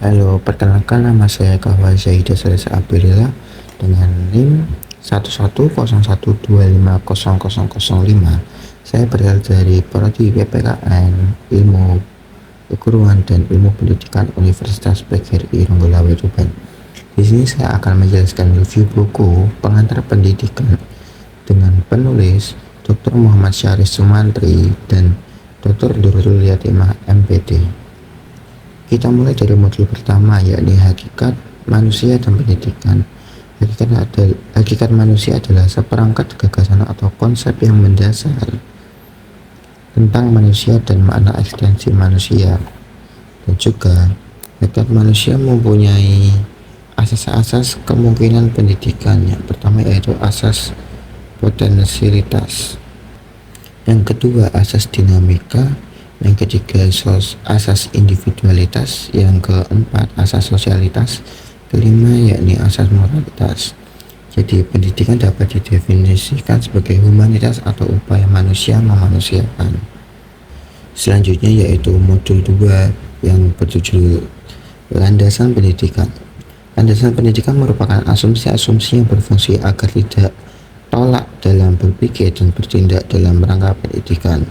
Halo, perkenalkan nama saya Kahwa Zahida Salesa Abdulillah dengan NIM 1101250005. Saya berasal dari Prodi PPKN Ilmu Keguruan dan Ilmu Pendidikan Universitas PGRI Ronggolawe Tuban. Di sini saya akan menjelaskan review buku pengantar pendidikan dengan penulis Dr. Muhammad Syarif Sumantri dan Dr. Nurul Yatimah MPD. Kita mulai dari modul pertama, yakni hakikat manusia dan pendidikan. Hakikat manusia adalah seperangkat gagasan atau konsep yang mendasar tentang manusia dan makna eksistensi manusia. Dan juga hakikat manusia mempunyai asas-asas kemungkinan pendidikan. Yang pertama yaitu asas potensialitas. Yang kedua asas dinamika. Yang ketiga asas individualitas, yang keempat asas sosialitas, kelima yakni asas moralitas. Jadi pendidikan dapat didefinisikan sebagai humanitas atau upaya manusia memanusiakan. Selanjutnya yaitu modul 2 yang berjudul landasan pendidikan. Landasan pendidikan merupakan asumsi-asumsi yang berfungsi agar tidak tolak dalam berpikir dan bertindak dalam rangka pendidikan.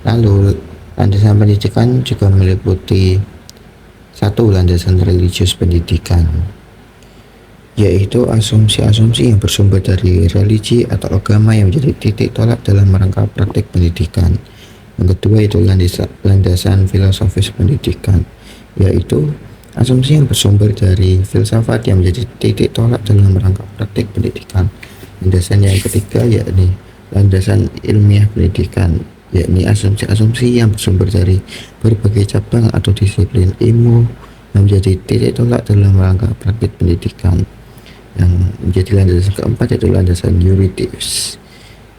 Lalu landasan pendidikan juga meliputi satu, landasan religius pendidikan, yaitu asumsi-asumsi yang bersumber dari religi atau agama yang menjadi titik tolak dalam rangka praktik pendidikan. Yang kedua itu landasan filosofis pendidikan, yaitu asumsi yang bersumber dari filsafat yang menjadi titik tolak dalam rangka praktik pendidikan. Landasan yang ketiga yakni landasan ilmiah pendidikan, yakni asumsi-asumsi yang bersumber dari berbagai cabang atau disiplin ilmu yang menjadi titik tolak dalam rangka praktik pendidikan. Yang menjadi landasan keempat yaitu landasan yuridis,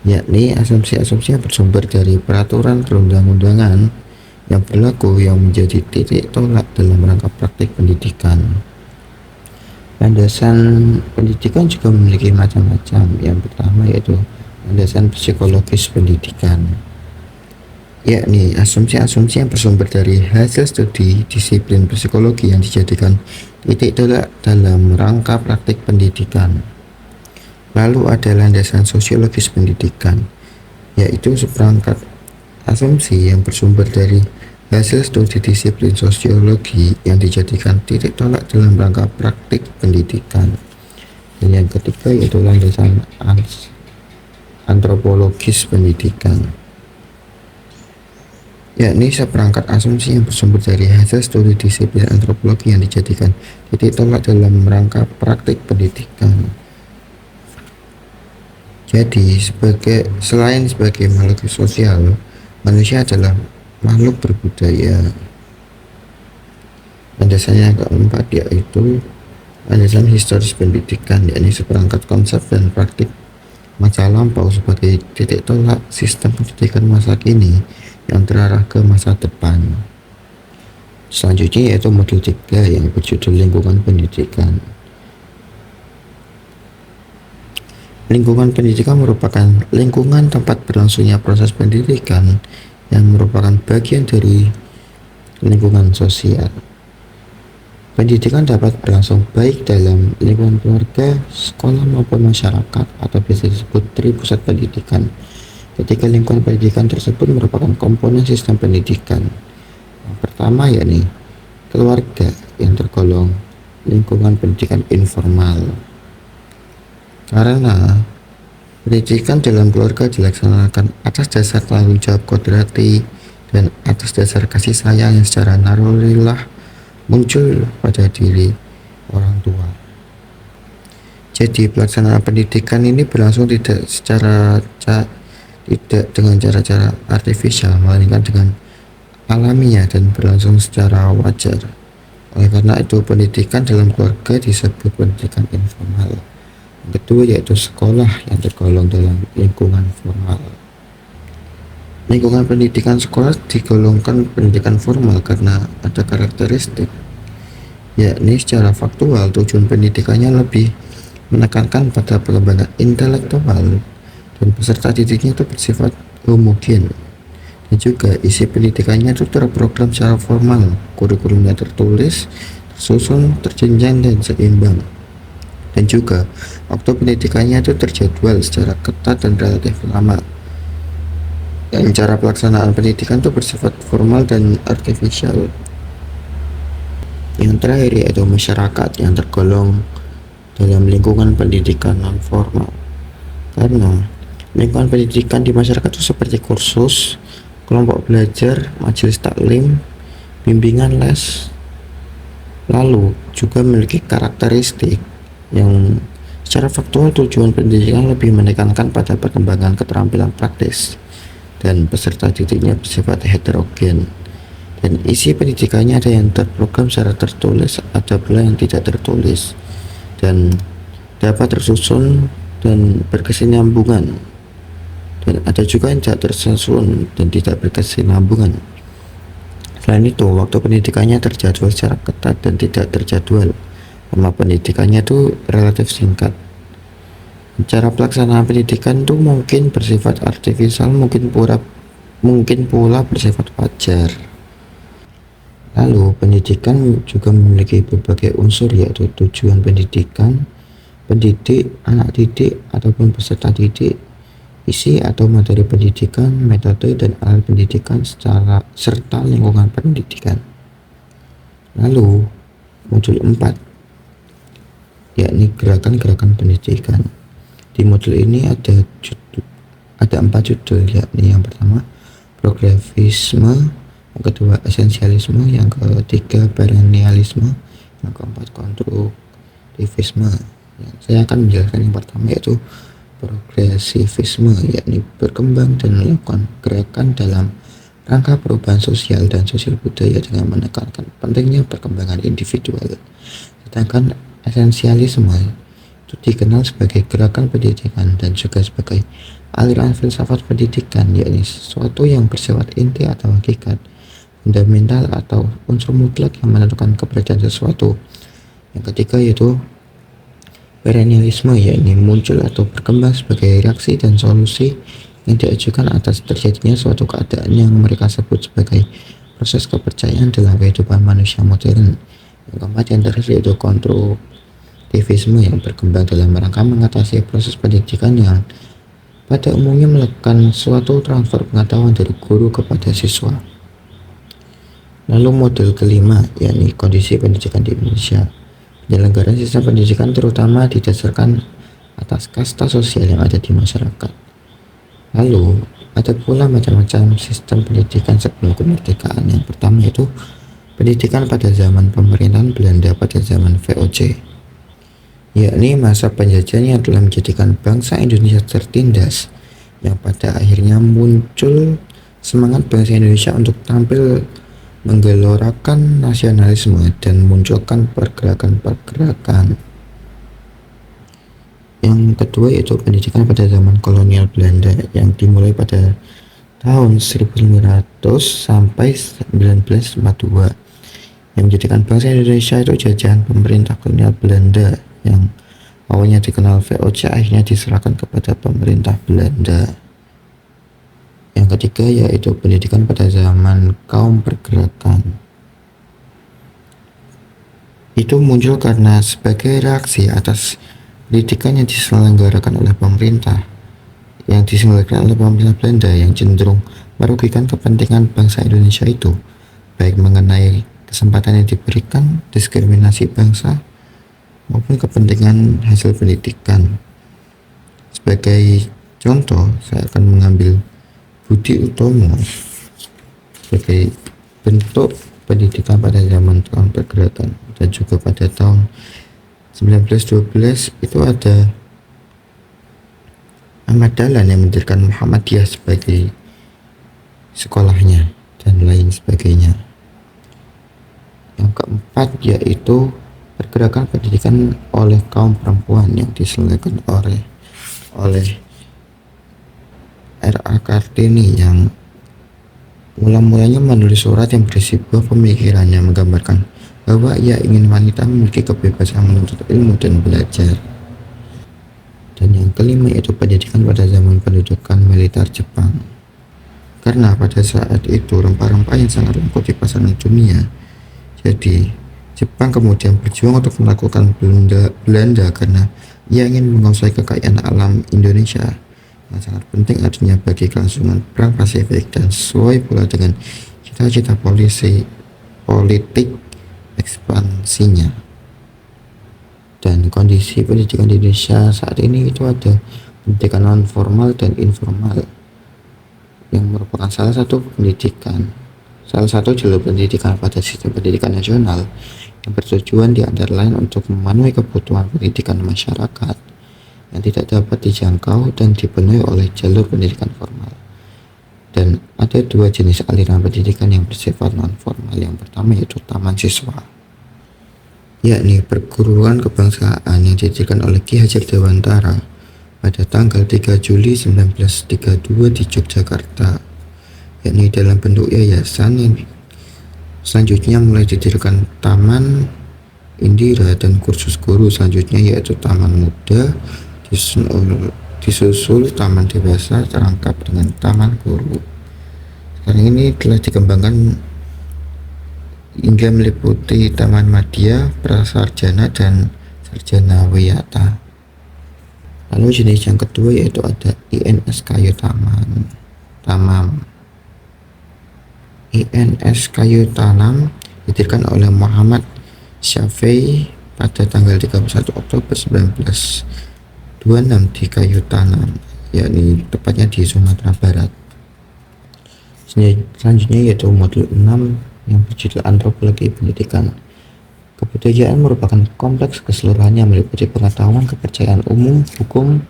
yakni asumsi-asumsi yang bersumber dari peraturan perundang-undangan yang berlaku yang menjadi titik tolak dalam rangka praktik pendidikan. Landasan pendidikan juga memiliki macam-macam. Yang pertama yaitu landasan psikologis pendidikan, yakni asumsi-asumsi yang bersumber dari hasil studi disiplin psikologi yang dijadikan titik tolak dalam rangka praktik pendidikan. Lalu ada landasan sosiologis pendidikan, yaitu seperangkat asumsi yang bersumber dari hasil studi disiplin sosiologi yang dijadikan titik tolak dalam rangka praktik pendidikan. Dan yang ketiga yaitu landasan antropologis pendidikan, yakni seperangkat asumsi yang bersumber dari hasil studi disiplin antropologi yang dijadikan titik tolak dalam rangka praktik pendidikan. Jadi selain sebagai makhluk sosial, manusia adalah makhluk berbudaya. Landasan yang keempat yaitu landasan historis pendidikan, yakni seperangkat konsep dan praktik masa lampau sebagai titik tolak sistem pendidikan masa kini yang terarah ke masa depan. Selanjutnya yaitu modul 3 yang berjudul lingkungan pendidikan. Lingkungan pendidikan merupakan lingkungan tempat berlangsungnya proses pendidikan yang merupakan bagian dari lingkungan sosial. Pendidikan dapat berlangsung baik dalam lingkungan keluarga, sekolah maupun masyarakat atau biasa disebut pusat pendidikan. Ketika lingkungan pendidikan tersebut merupakan komponen sistem pendidikan. Yang pertama yakni keluarga yang tergolong lingkungan pendidikan informal. Karena pendidikan dalam keluarga dilaksanakan atas dasar tanggung jawab kodrati dan atas dasar kasih sayang yang secara naluriah muncul pada diri orang tua. Jadi pelaksanaan pendidikan ini berlangsung tidak dengan cara-cara artifisial, melainkan dengan alamiah dan berlangsung secara wajar. Oleh karena itu pendidikan dalam keluarga disebut pendidikan informal. Yang kedua yaitu sekolah yang tergolong dalam lingkungan formal. Lingkungan pendidikan sekolah digolongkan pendidikan formal karena ada karakteristik, yakni secara faktual tujuan pendidikannya lebih menekankan pada pengembangan intelektual dan peserta didiknya itu bersifat homogen Dan juga isi pendidikannya itu terprogram secara formal, kurikulumnya tertulis, tersusun, terjenjang, dan seimbang. Dan juga waktu pendidikannya itu terjadwal secara ketat dan relatif lama. Dan cara pelaksanaan pendidikan itu bersifat formal dan artifisial. Yang terakhir yaitu masyarakat yang tergolong dalam lingkungan pendidikan non formal. Karena lingkungan pendidikan di masyarakat itu seperti kursus, kelompok belajar, majelis taklim, bimbingan les, lalu juga memiliki karakteristik yang secara faktual tujuan pendidikan lebih menekankan pada perkembangan keterampilan praktis dan peserta didiknya bersifat heterogen. Dan isi pendidikannya ada yang terprogram secara tertulis, ada pula yang tidak tertulis, dan dapat tersusun dan berkesinambungan, dan ada juga yang tidak tersusun dan tidak berkesinambungan. Selain itu, waktu pendidikannya terjadwal secara ketat dan tidak terjadwal. Lama pendidikannya itu relatif singkat. Cara pelaksanaan pendidikan itu mungkin bersifat artifisial, mungkin pula bersifat wajar. Lalu pendidikan juga memiliki berbagai unsur, yaitu tujuan pendidikan, pendidik, anak didik ataupun peserta didik, isi atau materi pendidikan, metode dan alat pendidikan serta lingkungan pendidikan. Lalu modul 4 yakni gerakan-gerakan pendidikan. Di modul ini ada 4 judul, yakni yang pertama progresisme, yang kedua esensialisme, yang ketiga perennialisme, yang keempat konstruktivisme. Saya akan menjelaskan yang pertama, yaitu progresivisme, yakni berkembang dan melakukan gerakan dalam rangka perubahan sosial dan sosial budaya dengan menekankan pentingnya perkembangan individual. Sedangkan esensialisme itu dikenal sebagai gerakan pendidikan dan juga sebagai aliran filsafat pendidikan, yakni sesuatu yang bersifat inti atau hakikat, fundamental atau unsur mutlak yang menentukan keberadaan sesuatu. Yang ketiga yaitu perennialisme, yakni muncul atau berkembang sebagai reaksi dan solusi yang diajukan atas terjadinya suatu keadaan yang mereka sebut sebagai proses kepercayaan dalam kehidupan manusia modern. Yang keempat yang terakhir yaitu konstruktivisme, yang berkembang dalam rangka mengatasi proses pendidikan yang pada umumnya melakukan suatu transfer pengetahuan dari guru kepada siswa. Lalu model kelima, yakni kondisi pendidikan di Indonesia. Penyelenggaraan sistem pendidikan terutama didasarkan atas kasta sosial yang ada di masyarakat. Lalu ada pula macam-macam sistem pendidikan sebelum kemerdekaan. Yang pertama yaitu pendidikan pada zaman pemerintahan Belanda pada zaman VOC, yakni masa penjajahan yang telah menjadikan bangsa Indonesia tertindas, yang pada akhirnya muncul semangat bangsa Indonesia untuk tampil menggelorakan nasionalisme dan munculkan pergerakan-pergerakan. Yang kedua yaitu pendidikan pada zaman kolonial Belanda yang dimulai pada tahun 1900 sampai 1942, yang menjadikan bangsa Indonesia itu jajahan pemerintah kolonial Belanda yang awalnya dikenal VOC akhirnya diserahkan kepada pemerintah Belanda. Yang ketiga yaitu pendidikan pada zaman kaum pergerakan. Itu muncul karena sebagai reaksi atas pendidikan yang diselenggarakan oleh pemerintah Belanda yang cenderung merugikan kepentingan bangsa Indonesia itu, baik mengenai kesempatan yang diberikan, diskriminasi bangsa, maupun kepentingan hasil pendidikan. Sebagai contoh, saya akan mengambil Budi Utomo sebagai bentuk pendidikan pada zaman tahun pergerakan. Dan juga pada tahun 1912 itu ada Ahmad Dahlan yang mendirikan Muhammadiyah sebagai sekolahnya dan lain sebagainya. Yang keempat yaitu pergerakan pendidikan oleh kaum perempuan yang diselenggarakan oleh R.A. Kartini, yang mula-mulanya menulis surat yang berisi buah pemikirannya menggambarkan bahwa ia ingin wanita memiliki kebebasan menuntut ilmu dan belajar. Dan yang kelima yaitu pendidikan pada zaman pendudukan militer Jepang. karena pada saat itu rempah-rempah yang sangat langka di pasaran dunia. Jadi Jepang kemudian berjuang untuk melakukan Belanda karena ia ingin menguasai kekayaan alam Indonesia yang sangat penting artinya bagi kelangsungan perang Pasifik, dan sesuai pula dengan cita-cita politik ekspansinya. Dan kondisi pendidikan di Indonesia saat ini itu ada pendidikan non formal dan informal, yang merupakan salah satu jalur pendidikan pada sistem pendidikan nasional yang bertujuan di antara lain untuk memenuhi kebutuhan pendidikan masyarakat yang tidak dapat dijangkau dan dipenuhi oleh jalur pendidikan formal. Dan ada dua jenis aliran pendidikan yang bersifat non formal. Yang pertama yaitu taman siswa, yakni perguruan kebangsaan yang didirikan oleh Ki Hajar Dewantara pada tanggal 3 Juli 1932 di Yogyakarta, yakni dalam bentuk yayasan. Yang selanjutnya mulai didirikan Taman Indira dan kursus guru selanjutnya yaitu Taman Muda, disusul Taman Dewasa terangkap dengan Taman Guru. Sekarang ini telah dikembangkan hingga meliputi Taman Madya, Prasarjana, dan Sarjana Wiyata. Lalu jenis yang kedua yaitu ada INS Kayu Tamam. INS Kayu Tanam didirikan oleh Muhammad Syafi'i pada tanggal 31 Oktober 1926 di Kayu Tanam, yakni tepatnya di Sumatera Barat. Selanjutnya yaitu modul 6 yang berjudul Antropologi Pendidikan. Kebudayaan merupakan kompleks keseluruhan yang meliputi pengetahuan, kepercayaan umum, hukum,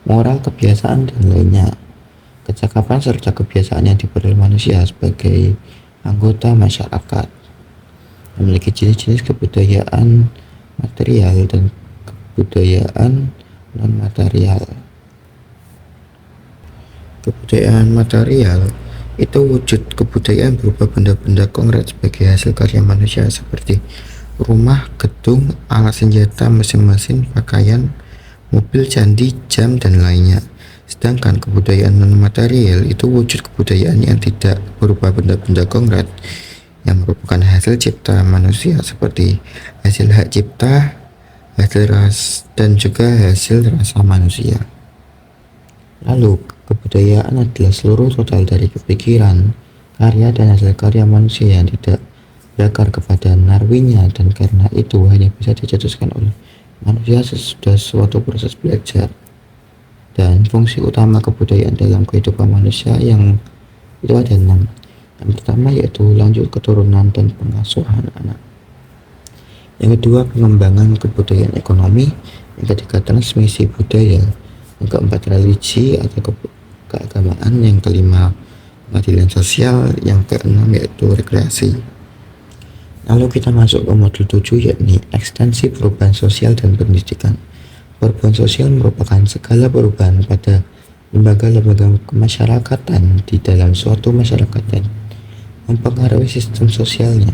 moral, kebiasaan, dan lainnya. Kecakapan serta kebiasaan yang diperoleh manusia sebagai anggota masyarakat. Memiliki jenis-jenis kebudayaan material dan kebudayaan non-material. Kebudayaan material itu wujud kebudayaan berupa benda-benda konkret sebagai hasil karya manusia seperti rumah, gedung, alat senjata, mesin-mesin, pakaian, mobil, candi, jam, dan lainnya. Sedangkan kebudayaan non-material itu wujud kebudayaan yang tidak berupa benda-benda konkret, yang merupakan hasil cipta manusia seperti hasil hak cipta, hasil dan juga hasil rasa manusia. Lalu kebudayaan adalah seluruh total dari kepikiran, karya, dan hasil karya manusia yang tidak berakar kepada narwinya, dan karena itu hanya bisa dicetuskan oleh manusia sesudah suatu proses belajar. Dan fungsi utama kebudayaan dalam kehidupan manusia yang itu ada 6. Yang pertama yaitu lanjut keturunan dan pengasuhan anak. Yang kedua, pengembangan kebudayaan ekonomi. Yang ketiga, transmisi budaya. Yang keempat, religi atau keagamaan. Yang kelima, pengadilan sosial. Yang keenam yaitu rekreasi. Lalu kita masuk ke modul 7 yakni ekstensi perubahan sosial dan pendidikan. Perubahan sosial merupakan segala perubahan pada lembaga-lembaga kemasyarakatan di dalam suatu masyarakat dan mempengaruhi sistem sosialnya.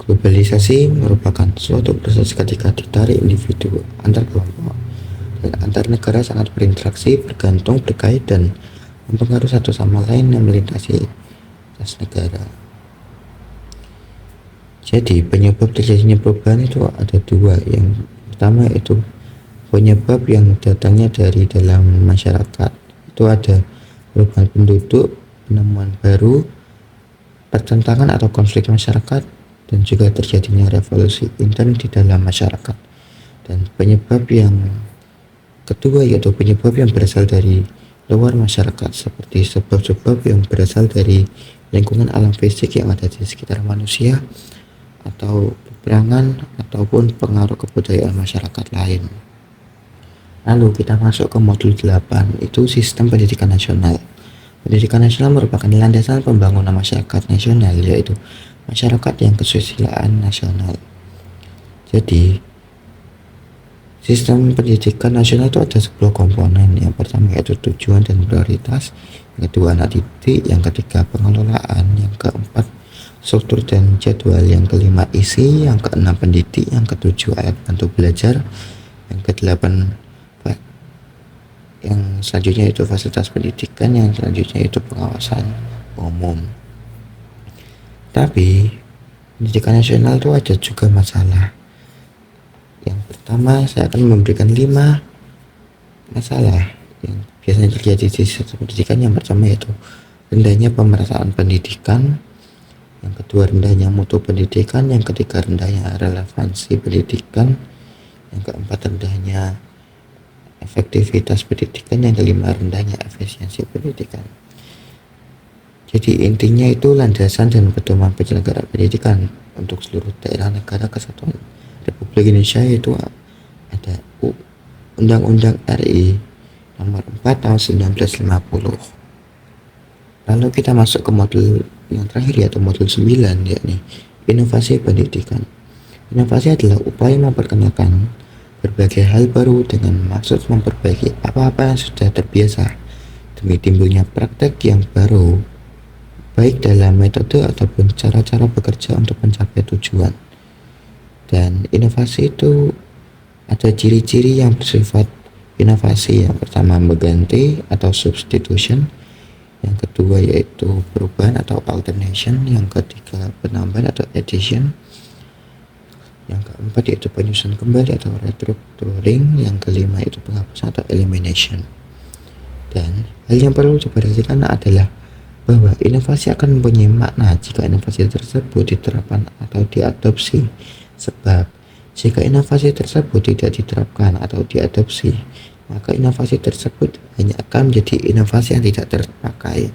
Globalisasi merupakan suatu proses ketika ditarik individu antar kelompok dan antar negara sangat berinteraksi, bergantung, berkait, dan mempengaruhi satu sama lain yang melintasi lintas negara. Jadi penyebab terjadinya perubahan itu ada 2. Yang pertama yaitu penyebab yang datangnya dari dalam masyarakat. Itu ada perubahan penduduk, penemuan baru, pertentangan atau konflik masyarakat, dan juga terjadinya revolusi intern di dalam masyarakat. Dan penyebab yang kedua yaitu penyebab yang berasal dari luar masyarakat, seperti sebab-sebab yang berasal dari lingkungan alam fisik yang ada di sekitar manusia, atau peperangan, ataupun pengaruh kebudayaan masyarakat lain. Lalu kita masuk ke modul 8, itu sistem pendidikan nasional. Pendidikan nasional merupakan landasan pembangunan masyarakat nasional, yaitu masyarakat yang kesusilaan nasional. Jadi sistem pendidikan nasional itu ada 10 komponen. Yang pertama yaitu tujuan dan prioritas, yang kedua anak didik, yang ketiga pengelolaan, yang keempat struktur dan jadwal, yang kelima isi, yang keenam pendidik, yang ketujuh alat bantu belajar, yang kedelapan Yang selanjutnya itu fasilitas pendidikan, yang selanjutnya itu pengawasan umum. Tapi pendidikan nasional itu ada juga masalah. Yang pertama, saya akan memberikan 5 masalah yang biasanya terjadi di sistem pendidikan. Yang pertama yaitu rendahnya pemerataan pendidikan, yang kedua rendahnya mutu pendidikan, yang ketiga rendahnya relevansi pendidikan, yang keempat rendahnya efektivitas pendidikan, yang kelima rendahnya efisiensi pendidikan. Jadi intinya itu landasan dan pedoman penyelenggara pendidikan untuk seluruh daerah negara kesatuan Republik Indonesia itu ada Undang-Undang RI nomor 4 tahun 1950. Lalu kita masuk ke modul yang terakhir yaitu modul 9, yakni inovasi pendidikan. Inovasi adalah upaya memperkenalkan berbagai hal baru dengan maksud memperbaiki apa-apa yang sudah terbiasa demi timbulnya praktek yang baru, baik dalam metode ataupun cara-cara bekerja untuk mencapai tujuan. Dan inovasi itu ada ciri-ciri yang bersifat inovasi. Yang pertama mengganti atau substitution, yang kedua yaitu perubahan atau alternation, yang ketiga penambahan atau addition, yang keempat yaitu penyusunan kembali atau restructuring, yang kelima yaitu penghapusan atau elimination. Dan hal yang perlu diperhatikan adalah bahwa inovasi akan mempunyai makna jika inovasi tersebut diterapkan atau diadopsi, sebab jika inovasi tersebut tidak diterapkan atau diadopsi, maka inovasi tersebut hanya akan menjadi inovasi yang tidak terpakai.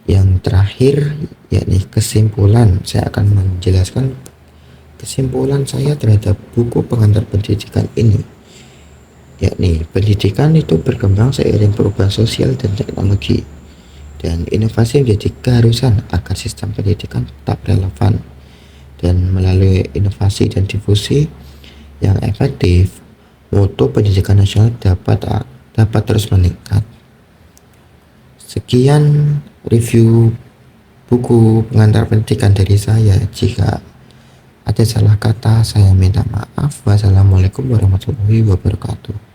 Yang terakhir yakni kesimpulan. Saya akan menjelaskan kesimpulan saya terhadap buku pengantar pendidikan ini, yakni pendidikan itu berkembang seiring perubahan sosial dan teknologi, dan inovasi menjadi keharusan agar sistem pendidikan tetap relevan. Dan melalui inovasi dan difusi yang efektif, mutu pendidikan nasional dapat terus meningkat. Sekian review buku pengantar pendidikan dari saya. Jika ada salah kata, saya minta maaf. Wassalamualaikum warahmatullahi wabarakatuh.